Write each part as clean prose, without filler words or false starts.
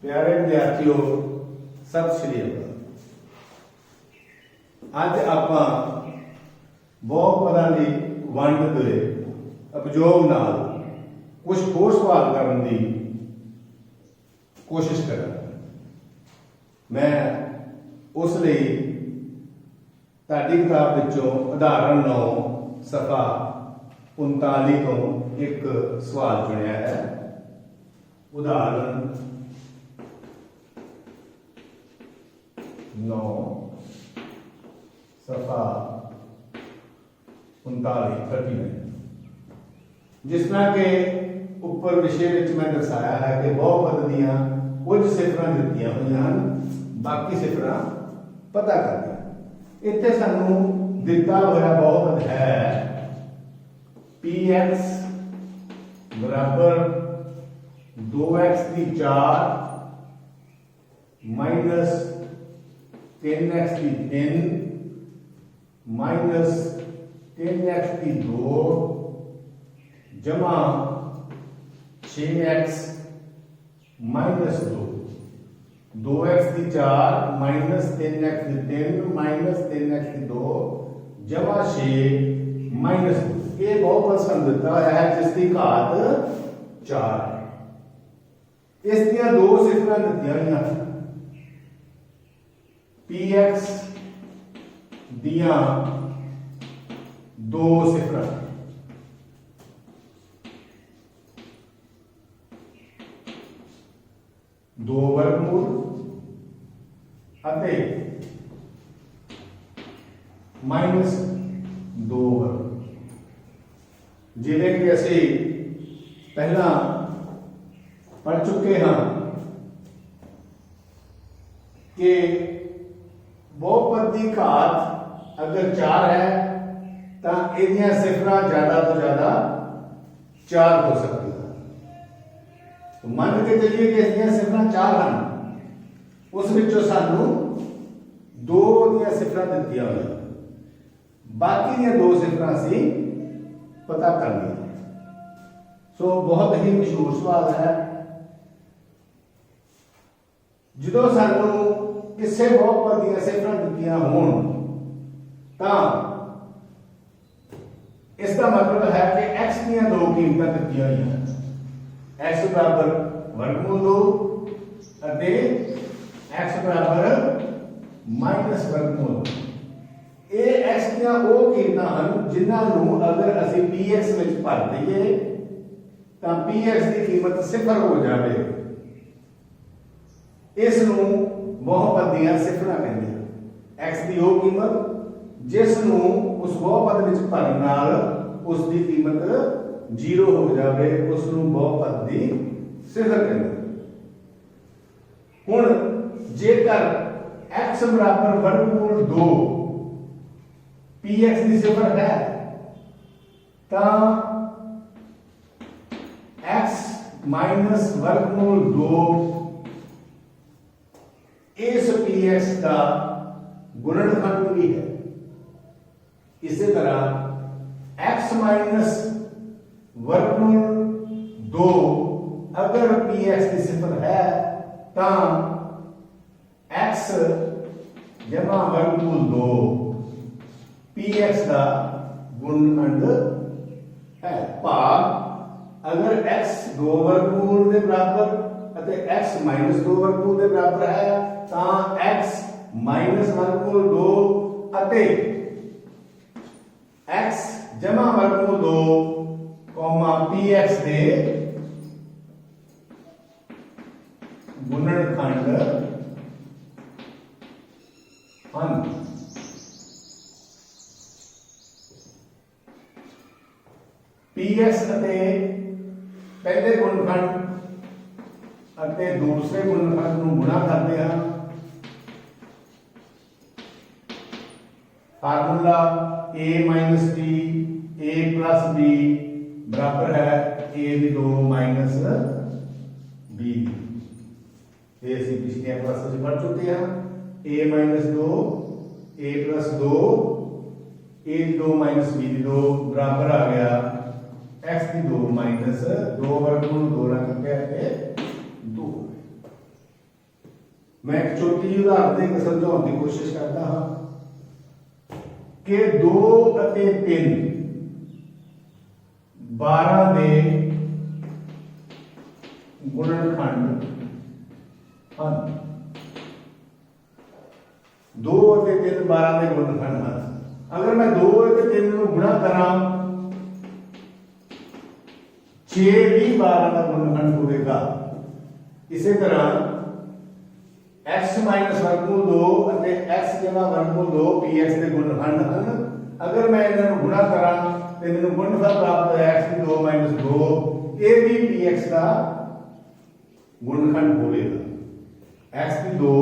प्यारे विद्यार्थियों सत श्री अकाल। अज आपां बहुपदां दी वंड दे उपयोग नाल कुछ होर सवाल करन दी कोशिश करांगा। मैं उस लई तुहाडी किताब विचों उदाहरण 9 सफ़ा 39 तो एक सवाल चुनिया है। उदाहरण 9 सफ़ा 39 जिस तरह के उपर विषय में मैं दर्शाया है कि बहुपद दियां कुछ सिफरां दित्तियां होईयां हन, बाकी सिफरां पता करनी। इत्थे सानू दिता होया बहुपद है px बराबर 2x की 4 माइनस 3x की 3 माइनस 3x की 2 जमा 6x माइनस 2, 2x की 4 माइनस 3x की 3 माइनस 3x की 2 जमा 6 माइनस 2। ये बहुपद सानू दिता होया है जिसकी घात 4 है। इस दियां दो सिफरां दित्तियां होईयां px दियां दो सिफरां दो वर्गमूल अते माइनस 2 वर्ग, जिन्हें कि असी पहला पढ़ चुके हैं कि बहुपद की घात अगर 4 है तो इहदियां सिफरां ज्यादा तो ज्यादा 4 हो सकती है। तो मान के चलिए कि इसदियां सिफरां 4 हैं, उस विचों सानू 2 दियां सिफरां दित्तियां होईयां, बाकी दियां 2 सिफरां असीं पता करनी। सो बहुत ही मशहूर सवाल है। जो सानू किसी बहुपद दियां सिफरां दित्तियां होण तां इसका मतलब है कि x दियां 2 कीमतां दित्तियां होईयां, x बराबर वर्गमूल 2 अते x बराबर माइनस वर्गमूल। ये x दियां वो कीमतां हन जिन्हां नूं अगर असीं px विच भर दईए तां px की कीमत 0 हो जाए। इस नूं बहुपद दियां सिफरां कहंदे हैं। x की वो कीमत जिस नूं उस बहुपद विच भरन नाल उसकी कीमत 0 हो जाए, उस नूं बहुपद दी सिफर कहंदे हैं। हुण जेकर x बराबर वर्गमूल 2 px की सिफर है तां x माइनस वर्गमूल 2 इस px का गुणनखंड भी है। इसी तरह x माइनस वर्गमूल 2 अगर px की सिफर है तां x जमा वर्गमूल 2 px का गुणनखंड है। भाग अगर x 2 वर्गमूल के बराबर अते x माइनस 2 वर्गमूल के बराबर है तां x माइनस वर्गमूल 2 अते x जमा वर्गमूल 2 कॉमा px दे गुणनखंड हन। px अते पहले गुणनखंड अते दूसरे गुणनखंड नूं गुणा करते हैं। Formula a minus b a plus b बराबर है a की 2 माइनस b। ये असीं पिछले क्लास में पढ़ चुके हैं। a minus 2 a plus 2 a की 2 माइनस b की 2 बराबर आ गया x की 2 माइनस 2 वर्गमूल 2 ना करके 2। मैं एक छोटी जी उदाहरण दे के समझाने की कोशिश करता हाँ कि 2 ਅਤੇ 3 12 ਦੇ ਗੁਣਨਖੰਡ ਹਨ। 2 ਅਤੇ 3 12 ਦੇ ਗੁਣਨਖੰਡ ਹਨ। अगर मैं 2 ਅਤੇ 3 ਨੂੰ ਗੁਣਾ ਕਰਾਂ 6 भी 12 ਦਾ ਗੁਣਨਖੰਡ ਹੋਵੇਗਾ। ਇਸੇ ਤਰ੍ਹਾਂ x वर्गमूल 2 ਅਤੇ x जमा वर्गमूल 2 px ਦੇ ਗੁਣਨਖੰਡ ਹਨ। अगर मैं ਇਹਨਾਂ ਨੂੰ ਗੁਣਾ ਕਰਾਂ ਤੇ ਮੈਨੂੰ ਗੁਣਨਫਲ ਪ੍ਰਾਪਤ ਹੋਇਆ x ਦੀ 2 2 ਇਹ ਵੀ px ਦਾ ਗੁਣਨਖੰਡ ਹੋਵੇਗਾ। x ਦੀ 2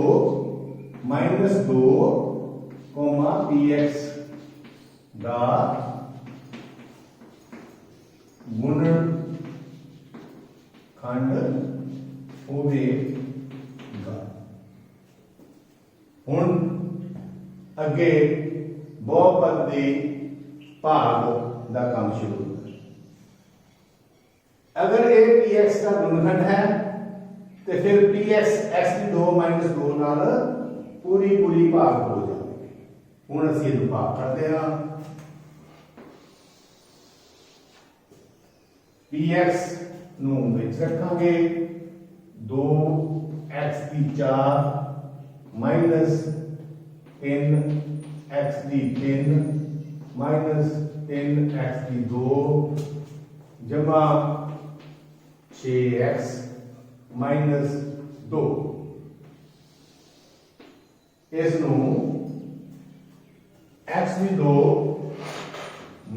2 px ਦਾ ਗੁਣਨਖੰਡ ਹੋਵੇਗਾ। ਹੁਣ ਅੱਗੇ ਬਹੁਪਦ ਦੇ ਭਾਗ ਦਾ ਕੰਮ ਸ਼ੁਰੂ ਹੁੰਦਾ ਹੈ। अगर ये px का गुणनखंड है तो फिर px x की 2 2 नाल पूरी भाग हो जाएगी। हुण असीं इहनूं भाग करते हैं। px नूं विच रखांगे 2x की 4 माइनस 3x की 3 माइनस 3x की 2 जमा 6x माइनस 2 इसनूं x की 2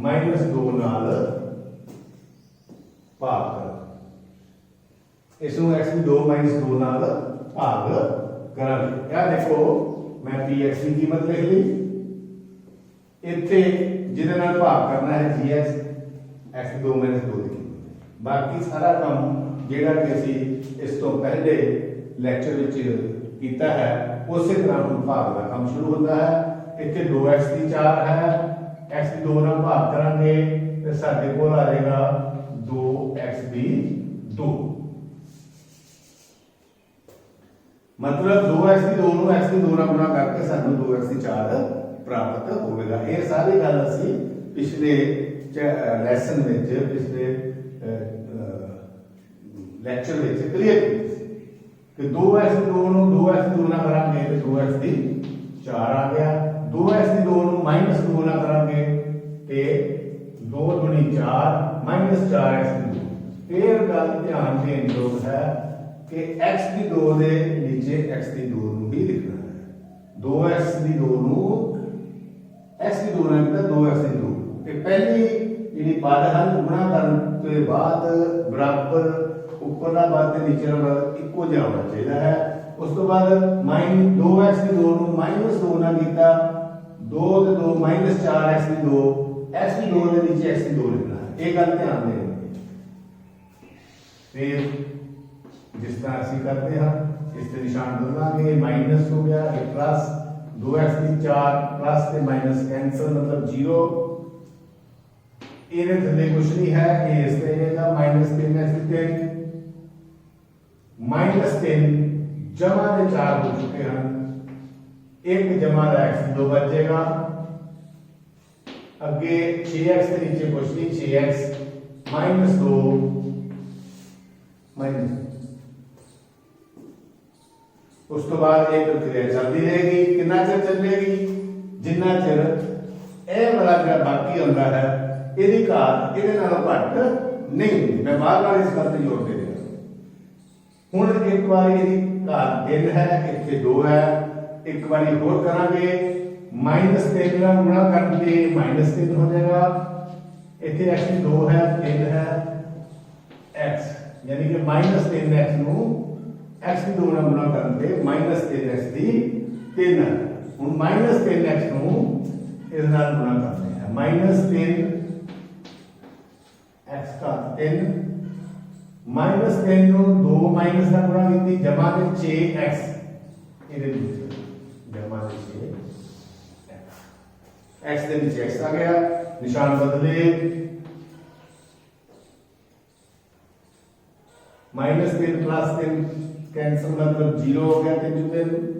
माइनस 2 नाल भाग कर इसनूं x की 2 माइनस 2 नाल भाग करांगे। क्या देखो मैं px की कीमत लिख ली इत्थे जिहदे नाल भाग करना है gx x की 2 माइनस 2 की बाकी सारा काम जिहड़ा कि असीं इस तो पहले लैक्चर विच कीता है उसी तरह हम भाग का काम शुरू होता है। इत्थे 2x की 4 है x की 2 नाल भाग करांगे तो साडे कोल आ जाएगा 2x की 2 मतलब 2x की 2 ਨੂੰ x की 2 ਨਾਲ ਗੁਣਾ करके ਸਾਨੂੰ 2x की 4 प्राप्त होगा। ये सारी गल असीं पिछले लैसन विच पिछले लैक्चर विच क्लियर की कि 2x की 2 ਨੂੰ 2x की 2 ਨਾਲ ਕਰਾਂਗੇ ਤੇ 2x की 4 आ गया। 2x की 2 ਨੂੰ -2 ਨਾਲ ਕਰਾਂਗੇ ਤੇ 2 दूनी 4 -4x की 2। फिर गल ध्यान देने योग है कि x की 2 ਦੇ नीचे x की 2 ਨੂੰ भी लिखना है। 2x की 2 ਨੂੰ x की 2 ਨਾਲ ਤਾਂ 2x की 2 ਤੇ ਪਹਿਲੀ ਜਿਹੜੀ ਪਦ ਹਨ ਗੁਣਾ ਕਰਨ ਤੋਂ ਬਾਅਦ ਬਰਾਬਰ ਉੱਪਰਲਾ ਪਦ ਤੇ ਨਿਚਲਾ ਪਦ ਇੱਕੋ ਜਿਹਾ ਹੋਣਾ ਚਾਹੀਦਾ ਹੈ। ਉਸ ਤੋਂ ਬਾਅਦ -2x की 2 ਨੂੰ -2 ਨਾਲ ਕੀਤਾ 2 ਤੇ 2 -4x की 2 x की 2 ਦੇ नीचे x की 2 ਲਿਖਣਾ ਹੈ। ਇਹ ਗੱਲ ਧਿਆਨ ਦੇਣੀ ਹੈ। फिर जिस तरह ਅਸੀਂ करते हैं इस ਤੇ निशान बदलांगे माइनस हो गया ये प्लस 2x की 4 प्लस से माइनस कैंसिल मतलब 0 ਇਹਦੇ ਥੱਲੇ ਕੁਝ ਨਹੀਂ ਹੈ ਇਹ ਇਸ ਤੇ ਆਏਗਾ -3x की 3 -3 जमा ਦੇ 4 हो चुके हैं एक जमा ਦਾ x 2 बचेगा ਅੱਗੇ 6x ਦੇ नीचे कुछ नहीं 6x -2 उस तो बाद एक प्रक्रिया चलती रहेगी कितना चिर चलेगी जिन्ना चिर ਇਹ वाला ਜਿਹੜਾ बाकी ਹੁੰਦਾ है ਇਹਦੀ ਘਾਤ ਇਹਦੇ ਨਾਲੋਂ ਘੱਟ ਨਹੀਂ ਹੁੰਦੀ। मैं बार-बार इस ਗੱਲ ਤੇ ਜ਼ੋਰ ਦੇ ਰਿਹਾ। ਹੁਣ ਇੱਕ ਵਾਰੀ ਇਹਦੀ ਘਾਤ 3 ਹੈ ਇੱਥੇ 2 ਹੈ ਇੱਕ ਵਾਰੀ ਹੋਰ ਕਰਾਂਗੇ -3 ਨਾਲ ਗੁਣਾ ਕਰਕੇ -3 ਹੋ ਜਾਏਗਾ ਇੱਥੇ x ਦੀ 2 है 3 है x यानी कि -3x ਨੂੰ x की 2 ਨਾਲ ਗੁਣਾ ਕਰਕੇ -3x ਦੀ 3 ਹੈ। ਹੁਣ -3x ਨੂੰ ਇਸ ਨਾਲ ਗੁਣਾ ਕਰਦੇ ਹਾਂ -3 x का 3 -3 ਨੂੰ 2 ਮਾਈਨਸ ਦਾ ਗੁਣਾ ਕੀਤੀ ਜਮਾ ਦੇ 6x ਇਹਦੇ ਵਿੱਚ ਜਮਾ ਦੇ 6x ਦੇ नीचे x आ गया निशान बदले -3 + 3 कैंसल मतलब 0 हो गया 3 3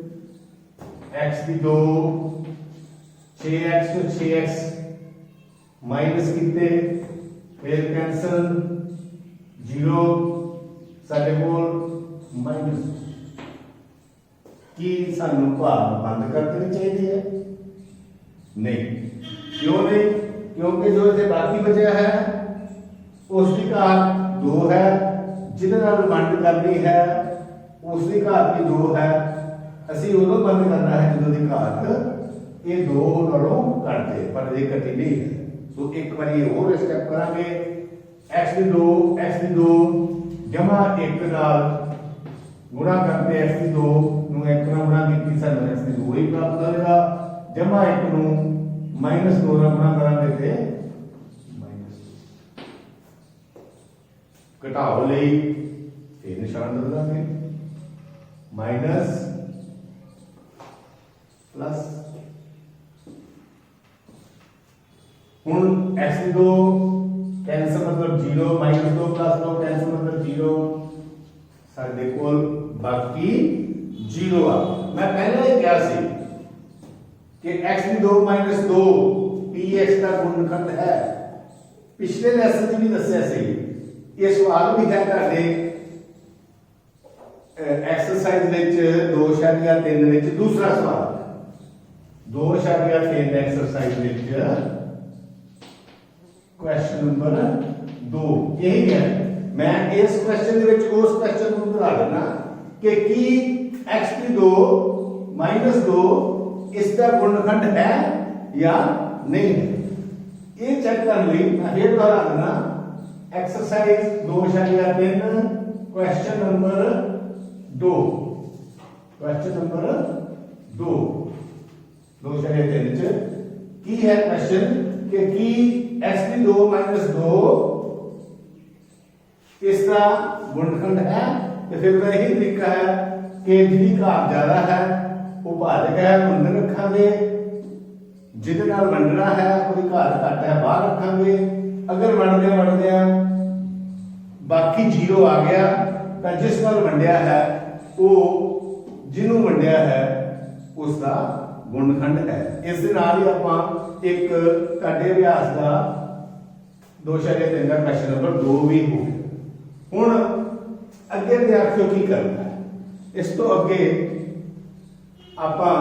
x की 2 6x तो 6x माइनस कितने फिर कैंसल 0 साडे कोल माइनस की सानू भाग बंद कर देनी चाहिए है नहीं क्यों नहीं क्योंकि जो इसे बाकी बचा है उसकी घात 2 है जिहदे नाल वंड करनी है उसकी घात भी 2 है असी उदों बंद करना है जो दी घात ये 2 नालों घट दे पर ये घटी नहीं है तो एक बार और स्टेप करांगे x की 2 जमा 1 नाल गुणा करते x की 2 ਨੂੰ 1 ਨਾਲ ਗੁਣਾ ਕੀਤੀ ਸਾਨੂੰ x ਦੀ 2 ਹੀ ਪ੍ਰਾਪਤ ਹੋਏਗਾ ਜਮਾ 1 ਨੂੰ -2 ਨਾਲ ਗੁਣਾ ਕਰਾਂਗੇ ਤੇ ਘਟਾਓ ਲਈ ਇਹ ਨਿਸ਼ਾਨ ਬਦਲਾਂਗੇ ਮਾਈਨਸ प्लस ਹੁਣ x ਦੀ 2 कैंसल मतलब 0 -2 +2 कैंसल मतलब 0 ਸਾਡੇ ਕੋਲ बाकी 0 आ मैं पहले ही कहा सी कि x की 2 - 2 px का गुणनखंड है पिछले लेसन में भी दस्या सी ये सवाल भी है ਤੁਹਾਡੇ एक्सरसाइज ਵਿੱਚ 2.3 ਵਿੱਚ दूसरा सवाल 2.3 एक्सरसाइज ਵਿੱਚ क्वेश्चन नंबर 2 यही है मैं इस क्वेश्चन ਦੇ ਵਿੱਚ ਉਸ क्वेश्चन ਨੂੰ दोहरा देना कि की x की 2 - 2 इसका गुणनखंड है या नहीं है ये चेक करने लिए मैं फिर दोहरा देना exercise 2.3 question number 2 question number 2 2.3 की है क्वेश्चन कि की x की 2 - 2 इसका गुणनखंड है तो फिर यही तरीका है कि जिहदी घात ज्यादा है वो भाजक है अंदर रखांगे जिहदे नाल वंडना है उसदी घात घट है बाहर रखांगे अगर वंडदे बाकी 0 आ गया तो जिस नाल वंडिया है वो जिन्हों वंडिया है उसका गुणनखंड है इस दे नाल ही आपां एक ਤੁਹਾਡੇ अभ्यास का 2.3 का क्वेश्चन नंबर 2 भी हो गया हुण अगे विद्यार्थियों की करना है इस तो अगे आपां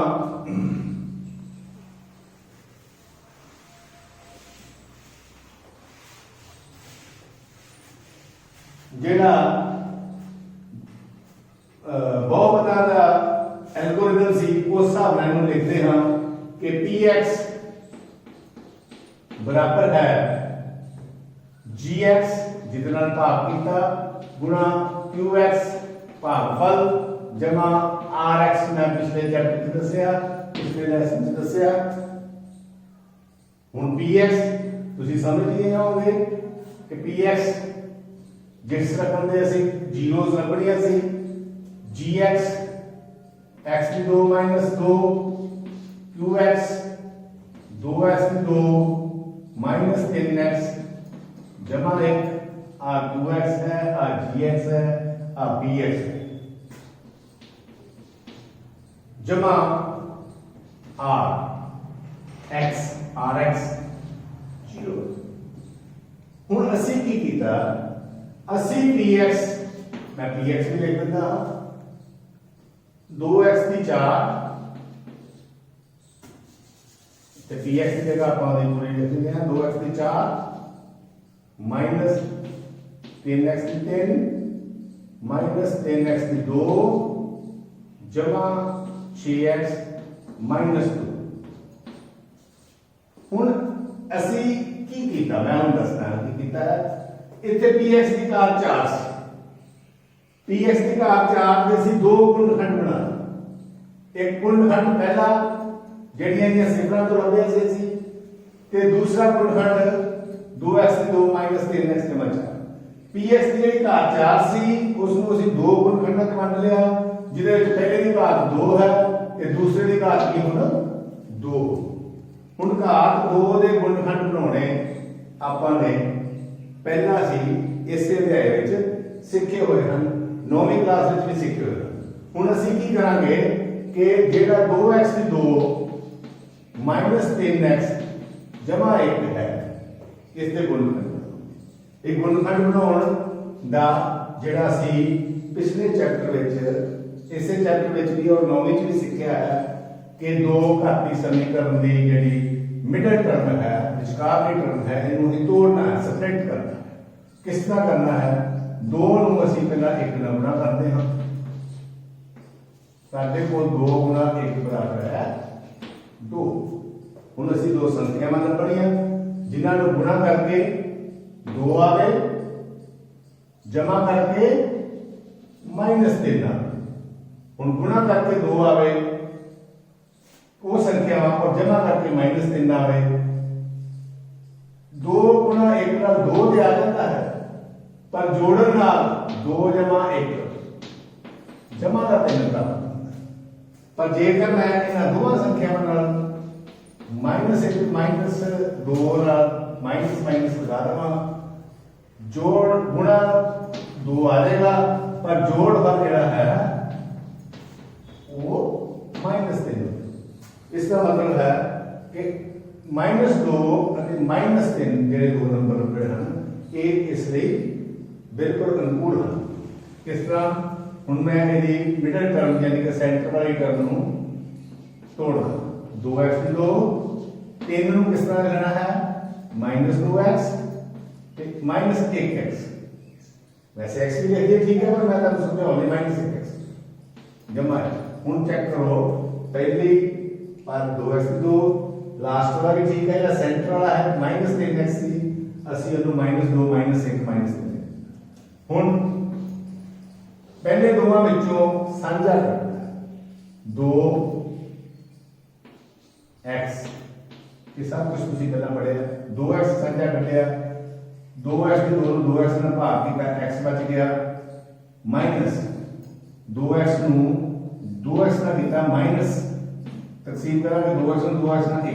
जिहड़ा बहुपदां दा एल्गोरिथम सी उस हिसाब नाल इहनूं लिखते हैं कि px बराबर है gx जिहदे नाल भाग कीता गुणा qx भागफल जमा rx मैं पिछले चैप्टर च दस्या पिछले लेसन च दस्या हुण px तुसीं समझ गए होंगे कि px जिस रकम दे असीं जीरोस लभणियां सी gx x की 2 - 2 qx 2x की 2 - 3x जमा 1 आ 2x है आ gx है आ px है जमा r x rx 0 हुण असी की कीता असी px मैं px भी लिख देता 2x की 4 तो px की जगह आप पूरी लिख देंगे 2x की 4 माइनस 3x की 3 माइनस 3x की 2 जमा 6x माइनस 2 हुण असी की कीता मैं हुण दसना की कीता है इत्थे px की घात 4 सी px की घात 4 दे असी दो गुणनखंड बना एक गुणनखंड पहला ਜਿਹੜੀਆਂ ਦੀਆਂ ਸਿਫਰਾਂ ਤੋਂ ਲੱਭਿਆ ਸੀ ਤੇ ਦੂਸਰਾ ਗੁਣਨਖੰਡ 2x की 2 - 3x के बचा px ਦੀ ਜਿਹੜੀ ਘਾਤ 4 ਸੀ ਉਸ ਨੂੰ ਅਸੀਂ ਦੋ ਗੁਣਨਖੰਡਾਂ ਚ ਵੰਡ ਲਿਆ ਜਿਹਦੇ ਵਿੱਚ ਪਹਿਲੇ ਦੀ ਘਾਤ 2 ਹੈ ਤੇ ਦੂਸਰੇ ਦੀ ਘਾਤ ਕੀ ਹੁਣ 2 ਹੁਣ ਘਾਤ 2 ਦੇ ਗੁਣਨਖੰਡ ਬਣਾਉਣੇ ਆਪਾਂ ਨੇ ਪਹਿਲਾਂ ਸੀ ਇਸੇ ਅਧਿਆਇ ਵਿੱਚ ਸਿੱਖੇ ਹੋਏ ਹਨ 9वीं क्लास ਵਿੱਚ ਵੀ ਸਿੱਖੇ ਹੋਏ ਹੁਣ ਅਸੀਂ ਕੀ ਕਰਾਂਗੇ ਕਿ ਜਿਹੜਾ 2x ਦੀ 2 -3x ਜਮਾ 1 ਹੈ ਇਸ ਦੇ ਗੁਣਨਖੰਡ ਇਹ ਗੁਣਨਖੰਡ ਬਣਾਉਣ ਦਾ ਜਿਹੜਾ ਅਸੀਂ ਪਿਛਲੇ ਚੈਪਟਰ ਵਿੱਚ ਇਸੇ ਚੈਪਟਰ ਵਿੱਚ ਵੀ ਔਰ 9ਵੀਂ ਚ ਵੀ ਸਿੱਖਿਆ ਹੈ ਕਿ ਦੋ ਘਾਤੀ ਸਮੀਕਰਨ ਦੀ ਜਿਹੜੀ ਮਿਡਲ ਟਰਮ ਹੈ ਵਿਚਕਾਰਲੀ ਟਰਮ ਹੈ ਇਹਨੂੰ ਹੀ ਤੋੜਨਾ ਹੈ ਸਪਰੇਟ ਕਰਨਾ ਹੈ ਕਿਸ ਤਰ੍ਹਾਂ ਕਰਨਾ ਹੈ ਦੋ ਨੂੰ ਅਸੀਂ ਪਹਿਲਾਂ 1 ਨਾਲ ਗੁਣਾ ਕਰਦੇ ਹਾਂ ਸਾਡੇ ਕੋਲ 2 ਗੁਣਾ 1 ਬਰਾਬਰ ਹੈ 2 ਹੁਣ ਅਸੀਂ ਦੋ ਸੰਖਿਆਵਾਂ ਲੱਭਣੀਆਂ ਜਿਨ੍ਹਾਂ ਨੂੰ ਗੁਣਾ ਕਰਕੇ 2 ਆਵੇ जमा करके -3 हूँ गुणा करके 2 आवे वो संख्या और जमा करके -3 आवे 2 गुणा 1 नाल 2 दे आ जाता है पर जोड़न नाल 2 जमा 1 जमा का 3 प्राप्त पर जेकर मैं इन दोवां संख्यावां नाल -1 -2 नाल माइनस लगा देवां जोड़ गुणा 2 आ जाएगा पर जोड़ का ਜਿਹੜਾ है वो -3 इसका मतलब है कि -2 ਅਤੇ -3 ਜਿਹੜੇ ਦੋ ਨੰਬਰ ਹੁੰਦੇ ਹਨ ਇਹ ਇਸ ਲਈ ਬਿਲਕੁਲ ਅਨੁਕੂਲ ਹਨ ਕਿਸ ਤਰ੍ਹਾਂ ਹੁਣ ਮੈਂ ਇਹਦੀ ਮਿਡਲ ਟਰਮ ਯਾਨੀ ਕਿ ਸੈਂਟਰ ਵਾਲੀ ਟਰਮ ਨੂੰ ਤੋੜਦਾ 2x ਦੀ 2 3 ਨੂੰ ਕਿਸ ਤਰ੍ਹਾਂ ਲੈਣਾ ਹੈ -2x -1x वैसे x भी लिख दिया ठीक है पर मैं तो समझाऊंगी -1x जमा है हूँ चेक करो पहली पर 2x की 2 लास्ट वाला भी ठीक है या सेंटर वाला है -3x की ਅਸੀਂ ਉਹਨੂੰ -2 -1 -3 ਹੁਣ ਪਹਿਲੇ ਦੋਵਾਂ ਵਿੱਚੋਂ ਸਾਂਝਾ ਕਰਨਾ 2x ਇਹ ਸਭ ਕੁਝ ਤੁਸੀਂ ਪਹਿਲਾਂ ਪੜਿਆ 2x ਸਾਂਝਾ ਕੱਢਿਆ 2x ਦੇ 2 ਨੂੰ 2x ਨਾਲ ਭਾਗ ਕੀਤਾ x ਬਚ ਗਿਆ ਮਾਈਨਸ 2x ਨੂੰ 2x ਨਾਲ ਕੀਤਾ ਮਾਈਨਸ ਤਕਸੀਮ ਕਰਾਂਗੇ 2x ਨੂੰ 2x ਨਾਲ 1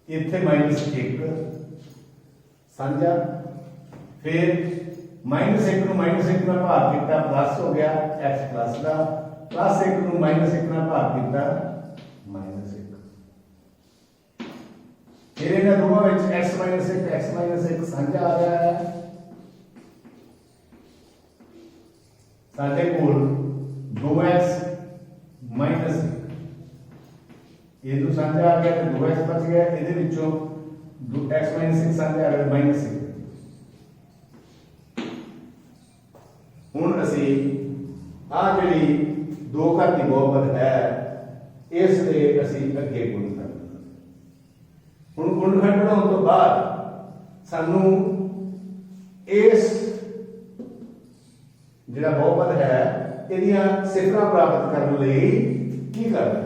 ਇੱਥੇ -1 ਸਾਂਝਾ ਫਿਰ -1 ਨੂੰ -1 ਨਾਲ ਭਾਗ ਕੀਤਾ ਪਲੱਸ ਹੋ ਗਿਆ x ਪਲੱਸ ਦਾ +1 ਨੂੰ -1 ਨਾਲ ਭਾਗ ਕੀਤਾ -1 फिर इन दोनों में x -1 साझा आ गया है साडे कोल 2x -1 ये दो साझा आ गया तो 2x बच गया ਇਹਦੇ ਵਿੱਚੋਂ 2x -1 ਸਾਂਝਾ ਆ ਗਿਆ -1 ਹੁਣ ਅਸੀਂ ਆ ਜਿਹੜੀ ਦੋ ਘਾਤੀ ਬਹੁਪਦ ਹੈ ਇਸ ਦੇ ਅਸੀਂ ਅੱਗੇ ਗੁਣ ਹੁਣ ਗੁਣਨਖੰਡ ਬਣਾਉਣ ਤੋਂ ਬਾਅਦ ਸਾਨੂੰ ਇਸ ਜਿਹੜਾ ਬਹੁਪਦ ਹੈ ਇਹਦੀਆਂ ਸਿਫਰਾਂ ਪ੍ਰਾਪਤ ਕਰਨ ਲਈ ਕੀ ਕਰਨਾ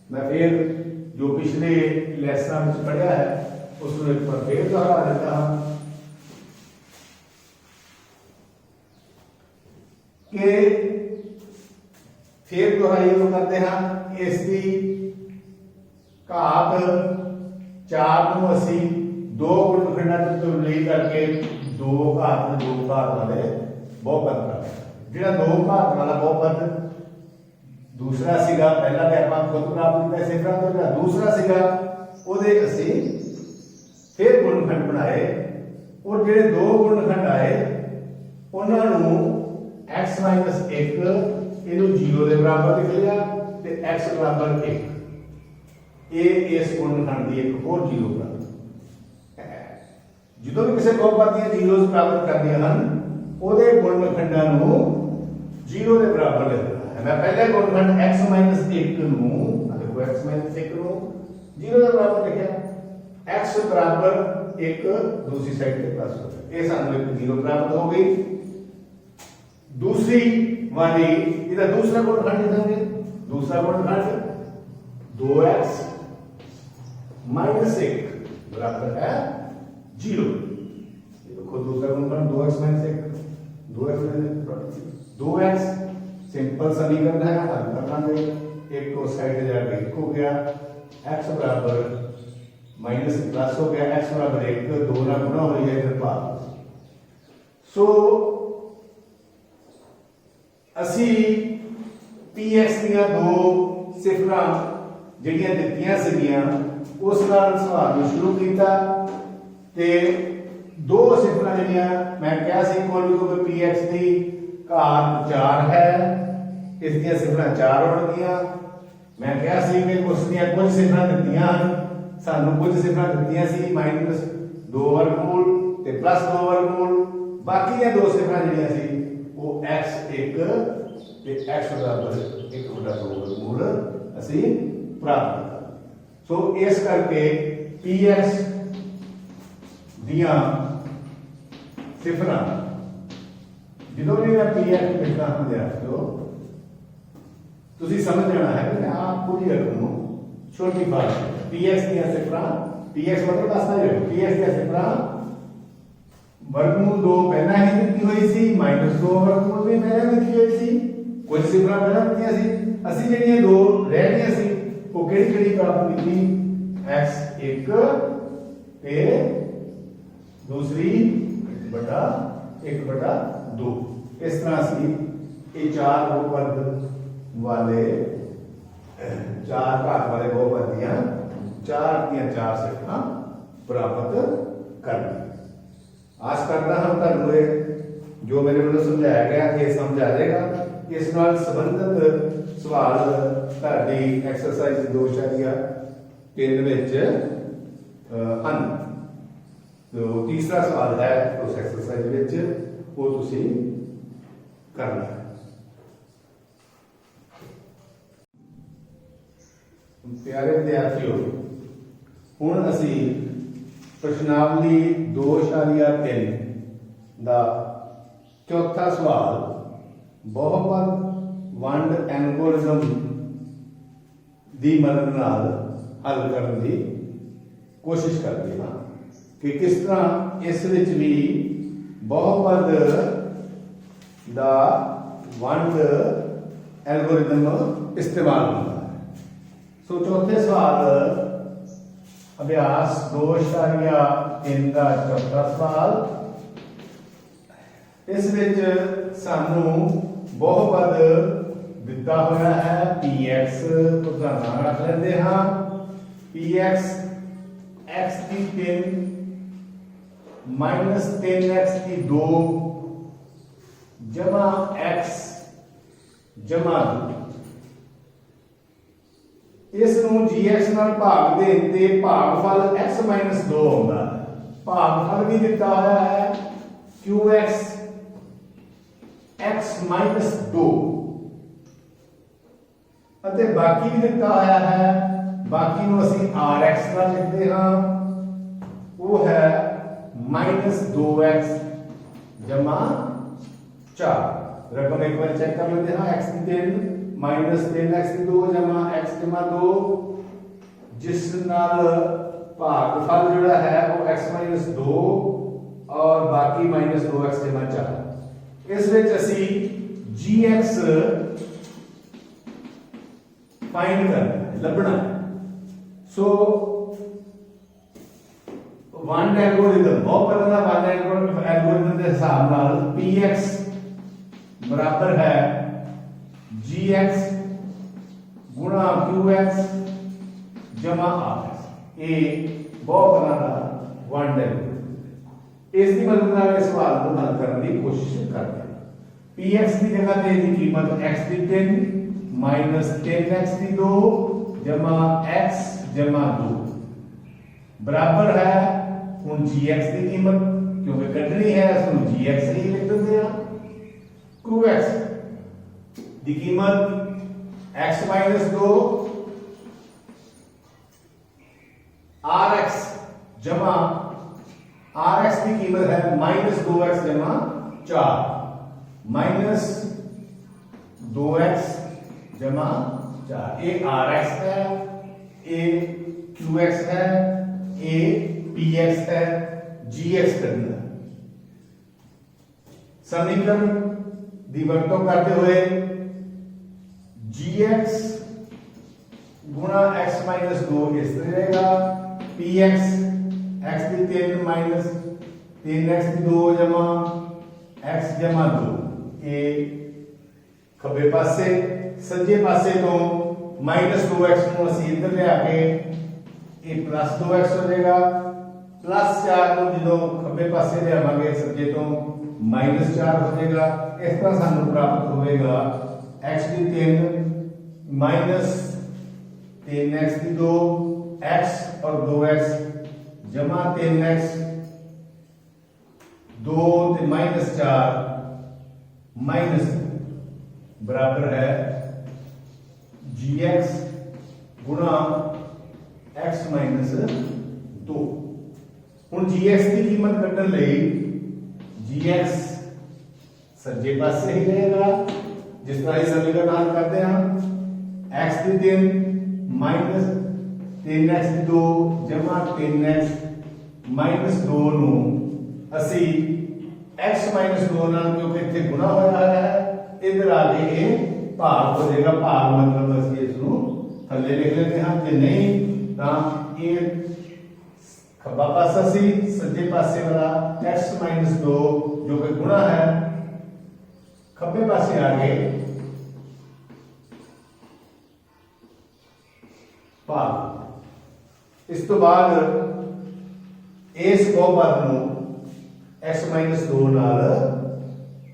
ਮੈਂ ਫਿਰ ਜੋ ਪਿਛਲੇ ਲੈਸਨਾਂ ਵਿੱਚ ਪੜਿਆ ਹੈ ਉਸ ਨੂੰ ਇੱਕ ਵਾਰ ਫਿਰ ਦੁਹਰਾ ਦਿੰਦਾ ਹਾਂ ਕਿ ਫਿਰ ਦੁਹਰਾਈ ਕਰਦੇ ਹਾਂ ਇਸ ਦੀ ਘਾਤ 4 ਨੂੰ ਅਸੀਂ ਦੋ ਗੁਣਨਖੰਡਾਂ ਤੋਂ ਤਬਦੀਲ ਕਰਕੇ 2 ਘਾਤ ਵਾਲੇ ਬਹੁਪਦ ਕਰਦੇ ਜਿਹੜਾ 2 ਘਾਤ ਵਾਲਾ ਬਹੁਪਦ ਦੂਸਰਾ ਸੀਗਾ ਪਹਿਲਾ ਤੇ ਆਪਾਂ ਖੁਦ ਪ੍ਰਾਪਤ ਕੀਤਾ ਸਿਫਰਾਂ ਤੋਂ ਜਿਹੜਾ ਦੂਸਰਾ ਸੀਗਾ ਉਹਦੇ ਅਸੀਂ ਫਿਰ ਗੁਣਨਖੰਡ ਬਣਾਏ ਔਰ ਜਿਹੜੇ ਦੋ ਗੁਣਨਖੰਡ ਆਏ ਉਹਨਾਂ ਨੂੰ x - 1 ਇਹਨੂੰ 0 ਦੇ ਬਰਾਬਰ ਲਿਖ ਲਿਆ ਤੇ x ਬਰਾਬਰ 1 ਇਹ ਇਸ ਗੁਣਨਖੰਡ ਦੀ ਇੱਕ ਹੋਰ 0 ਪ੍ਰਾਪਤ ਜਦੋਂ ਵੀ ਕਿਸੇ ਬਹੁਪਦ ਦੀਆਂ ਜ਼ੀਰੋਜ਼ ਪ੍ਰਾਪਤ ਕਰਨੀਆਂ ਹਨ ਉਹਦੇ ਗੁਣਨਖੰਡਾਂ ਨੂੰ 0 ਦੇ ਬਰਾਬਰ ਲਿਖਣਾ ਹੈ ਮੈਂ ਪਹਿਲੇ ਗੁਣਨਖੰਡ x - 1 ਨੂੰ ਦੇਖੋ x - 1 ਨੂੰ 0 ਦੇ ਬਰਾਬਰ ਲਿਖਿਆ x ਬਰਾਬਰ 1 ਦੂਸਰੀ ਸਾਈਡ ਤੇ ਪਲੱਸ ਹੋ ਗਿਆ ਇਹ ਸਾਨੂੰ ਇੱਕ 0 ਪ੍ਰਾਪਤ ਹੋ ਗਈ दूसरी वाली इधर दूसरा गुणनखंड लिखेंगे दूसरा गुणनखंड 2x - 1 बराबर है 0 देखो दूसरा गुणनखंड 2x - 1 2x सिंपल समीकरण है हल कर लेंगे एक को साइड जाके 1 हो गया x बराबर माइनस प्लस हो गया x बराबर 1 2 ना गुणा हो गया इधर भाग सो असी px ਦੀਆਂ ਦੋ ਸਿਫਰਾਂ ਜਿਹੜੀਆਂ ਦਿੱਤੀਆਂ ਸੀਗੀਆਂ ਉਸ ਨਾਲ ਸਵਾਲ ਨੂੰ ਸ਼ੁਰੂ ਕੀਤਾ ਤੇ ਦੋ ਸਿਫਰਾਂ ਜਿਹੜੀਆਂ ਮੈਂ ਕਿਹਾ ਸੀ ਕੋਲ ਵੀ ਕੋਈ px ਦੀ ਘਾਤ 4 ਹੈ ਇਸ ਦੀਆਂ ਸਿਫਰਾਂ 4 ਹੋਣਗੀਆਂ मैं कहा सी कि उस दियां कुछ सिफरां दित्तियां सानू कुछ सिफरां दित्तियां सी -2 वर्गमूल ते +2 वर्गमूल बाकी दी दो सिफरां जड़ियां सी वो x1 ते x बराबर 1/2 वर्गमूल असी प्राप्त कर सो इस करके px दियां सिफरां ਜਦੋਂ ਵੀ मैं px लिखदा हां विद्यार्थियों ਤੁਸੀਂ ਸਮਝ ਜਾਣਾ ਹੈ ਕਿ ਆਪ ਪੂਰੀ ਰਕਮ ਨੂੰ ਛੋਟੀ ਬਾਤ px ਦੀਆਂ ਸਿਫਰਾਂ px ਮਤਲਬ ਦੱਸਦਾ ਹੈ px ਦੀਆਂ ਸਿਫਰਾਂ ਵਰਗਮੂਲ 2 ਪਹਿਲਾਂ ਹੀ ਦਿੱਤੀ ਹੋਈ ਸੀ -2 ਵਰਗਮੂਲ ਵੀ ਪਹਿਲਾਂ ਦਿੱਤੀ ਹੋਈ ਸੀ ਕੁਝ ਸਿਫਰਾਂ ਪਹਿਲਾਂ ਦਿੱਤੀਆਂ ਸੀ ਅਸੀਂ ਜਿਹੜੀਆਂ ਦੋ ਰਹਿ ਗਈਆਂ ਸੀ ਉਹ ਕਿਹੜੀ ਕਿਹੜੀ ਪ੍ਰਾਪਤ ਕੀਤੀ x1 ਤੇ ਦੂਸਰੀ 1/2 ਇਸ ਤਰ੍ਹਾਂ ਸੀ ਇਹ ਚਾਰ ਬਹੁਪਦ वाले चार भाग वाले बहुपद दियां चार सिफरां प्राप्त कर ली आस करना हम तुहानू जो मेरे वालों समझाया गया ये समझ आ जाएगा इस नाल संबंधित सवाल तुहाडी एक्सरसाइज 2.3 विच हन तो तीसरा सवाल है उस एक्सरसाइज विच वो तुसीं करना है प्यारे विद्यार्थियों हुण असी प्रश्नावली 2.3 दा चौथा सवाल बहुपद वंड एल्गोरिथम दी मदद नाल हल करने की कोशिश करते हैं कि किस तरह इस विच भी बहुपद दा वंड एल्गोरिथम इस्तेमाल होता है सो चौथे सवाल अभ्यास 2.3 का चौथा सवाल इस विच सानू बहुपद दिता होया है px तो नाम रख लेते हाँ px x की 3 -3x की 2 जमा x जमा 2 इस gx नाल भाग देण ते भागफल x - 2 आउंदा है भागफल भी दिता होया है qx x - 2 अते बाकी भी दिता होया है बाकी नूं असीं rx नाल लिखदे हां वो है -2x जमा 4 रकम एक बार चेक कर लेते हैं x की 3 -3x की 2 जमा x जमा 2 जिस नाल भागफल जोड़ा है वो x - 2 और बाकी -2x जमा 4 इस विच असी gx फाइंड करना लभना सो वंड एल्गोरिथम बहुपद दा वंड एल्गोरिथम के हिसाब नाल px बराबर है gx गुणा qx जमा rx ये बहुपदां दा वंड एल्गोरिथम इसकी मदद नाल इस सवाल को हल करने की कोशिश करते हैं px की जगह पे इसकी कीमत x की 3 -3x की 2 जमा x जमा 2 बराबर है हुण gx की कीमत क्योंकि कटनी है इसको gx ही लिख देते हैं qx की कीमत x - 2 rx जमा rx की कीमत है -2x जमा 4 -2x जमा 4 ये rx है ये qx है ये px है gx करना समीकरण दी वरतों करते हुए gx गुणा x - 2 इस तरह रहेगा px x की 3 -3x की 2 जमा x जमा 2 ये ਖੱਬੇ ਪਾਸੇ, ਸੱਜੇ ਪਾਸੇ ਤੋਂ -2x ਨੂੰ ਅਸੀਂ ਇੱਧਰ ਲਿਆ ਕੇ ਇਹ +2x ਹੋ ਜਾਏਗਾ, +4 ਨੂੰ ਜਦੋਂ ਖੱਬੇ ਪਾਸੇ ਲਿਆਵਾਂਗੇ ਸੱਜੇ ਤੋਂ -4 ਹੋ ਜਾਏਗਾ। ਇਸ ਤਰ੍ਹਾਂ ਸਾਨੂੰ ਪ੍ਰਾਪਤ ਹੋਵੇਗਾ x ਦੀ 3 -3x ਦੀ 2 x और 2x जमा 3x 2 ਤੇ -4 माइनस बराबर है gx गुणा x - 2। ਹੁਣ gx की कीमत ਕੱਢਣ ਲਈ gx ਸੱਜੇ ਪਾਸੇ ਹੀ ਰਹੇਗਾ ਜਿਸ ਤਰ੍ਹਾਂ ਇਹ ਸਮੀਕਰਨ ਹੱਲ ਕਰਦੇ ਹਾਂ। x ਦੀ 3 -3x ਦੀ 2 ਜਮਾ 3x - 2 ਨੂੰ ਅਸੀਂ x - 2 ਨਾਲ ਕਿਉਂਕਿ ਇੱਥੇ ਗੁਣਾ ਹੋਇਆ ਹੈ ਇਧਰ ਆ ਕੇ ਇਹ ਭਾਗ ਹੋ ਜਾਏਗਾ। ਭਾਗ मतलब ਅਸੀਂ ਇਸ ਨੂੰ ਥੱਲੇ ਲਿਖ ਲੈਂਦੇ ਹਾਂ, ਜੇ ਨਹੀਂ ਤਾਂ ਇਹ ਖੱਬਾ ਪਾਸਾ ਸੀ, ਸੱਜੇ ਪਾਸੇ ਵਾਲਾ x - 2 ਜੋ ਕਿ ਗੁਣਾ ਹੈ ਖੱਬੇ ਪਾਸੇ ਆ ਕੇ ਭਾਗ। ਇਸ ਤੋਂ ਬਾਅਦ ਇਸ ਬਹੁਪਦ ਨੂੰ x - 2 ਨਾਲ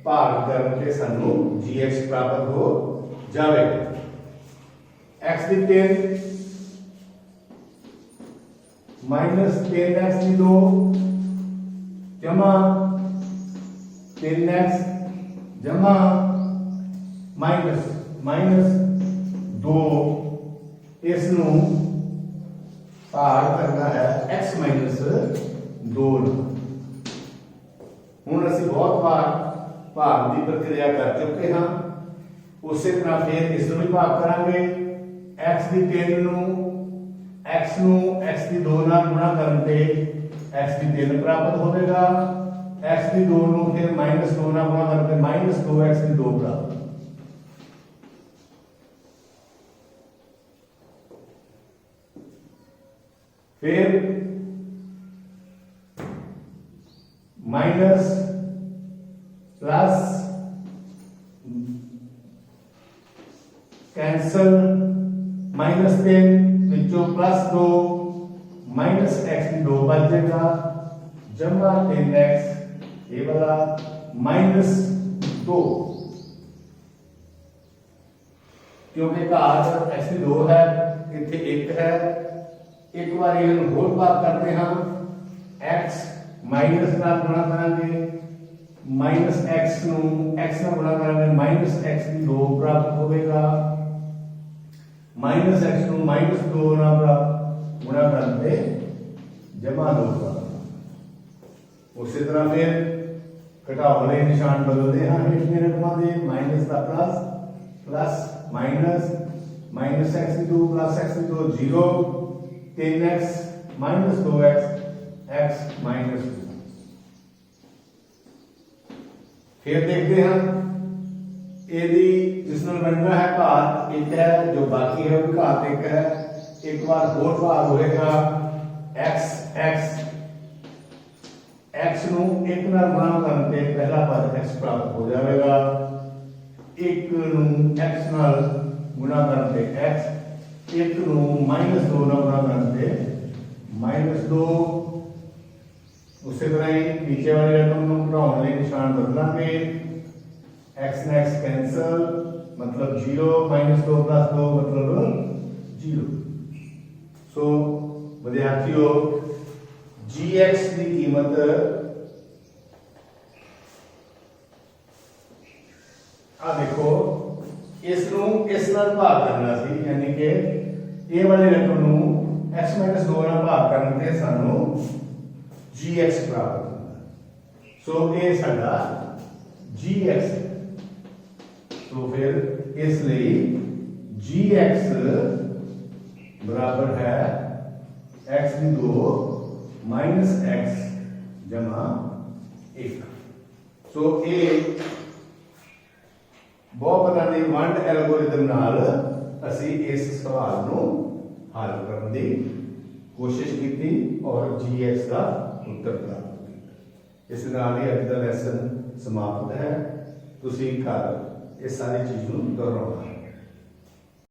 ਭਾਗ ਕਰਕੇ ਸਾਨੂੰ gx ਪ੍ਰਾਪਤ ਹੋ ਜਾਵੇਗਾ। x ਦੀ 3 -3x ਦੀ 2 ਜਮਾ 3x जमा -2 इस नूं भाग करना है x - 2 हुण असीं बहुत बार भाग की प्रक्रिया कर चुके हाँ। उसी तरह फिर इस नूं भी भाग करांगे। x की 3 नूं x की 2 नाल गुणा करन ते x की 3 प्राप्त होवेगा। x की 2 ਨੂੰ ਫਿਰ -2 ਨਾਲ ਗੁਣਾ ਕਰਕੇ -2x की 2 प्राप्त। फिर माइनस प्लस कैंसल -3 ਵਿੱਚੋਂ +2 -x की 2 बच जाएगा जमा 3x ये वाला -2 क्योंकि घात x की 2 है इतने 1 है। एक बार ये होल भाग करते हैं x माइनस नाल गुणा करेंगे -x ਨੂੰ x ਨਾਲ गुणा करेंगे -x की 2 प्राप्त होगा। -x ਨੂੰ -2 ਨਾਲ गुणा करते जमा 2 प्राप्त। उसी तरह फिर घटाओ वाले निशान बदलते हैं हेठले रकमां दे माइनस का प्लस माइनस -x की 2 +x की 2 0 3x - 2x x - 2। फिर देखते हैं यदि जिसमें बनना है घात 1 है जो बाकी है वो घात 1 है। एक बार होल भाग होएगा x ਨੂੰ 1 ਨਾਲ ਗੁਣਾ ਕਰਨ ਤੇ ਪਹਿਲਾ ਪਦ x ਪ੍ਰਾਪਤ ਹੋ ਜਾਵੇਗਾ। 1 ਨੂੰ x ਨਾਲ ਗੁਣਾ ਕਰਨ ਤੇ x 1 ਨੂੰ -2 ਨਾਲ ਗੁਣਾ ਕਰਨ ਤੇ -2। उसी तरह ही नीचे वाले रकम ਨੂੰ घटाਉਣ ਲਈ ਨਿਸ਼ਾਨ ਬਦਲਾਂਗੇ। x ने x कैंसल मतलब 0 -2 + 2 मतलब 0। सो विद्यार्थियों gx की कीमत आ देखो इस नाल भाग करना सी यानी कि ये वाली रकम नूं x - 2 नाल भाग करन ते सानू gx प्राप्त होगा। सो ये साडा gx है। तो फिर इसलिए gx बराबर है x की 2 -x जमा 1। सो ये ਬਹੁਪਦਾਂ ਦੀ ਵੰਡ ਐਲਗੋਰਿਥਮ ਨਾਲ ਅਸੀਂ ਇਸ ਸਵਾਲ ਨੂੰ ਹੱਲ ਕਰਨ ਦੀ ਕੋਸ਼ਿਸ਼ ਕੀਤੀ ਔਰ gx ਦਾ ਉੱਤਰ ਪ੍ਰਾਪਤ ਕੀਤਾ। ਇਸ ਨਾਲ ਹੀ ਅੱਜ ਦਾ ਲੈਸਨ ਸਮਾਪਤ ਹੈ। ਤੁਸੀਂ ਘਰ ਇਹ ਸਾਰੀ ਚੀਜ਼ ਨੂੰ ਦੁਹਰਾਉਣਾ ਹੈ।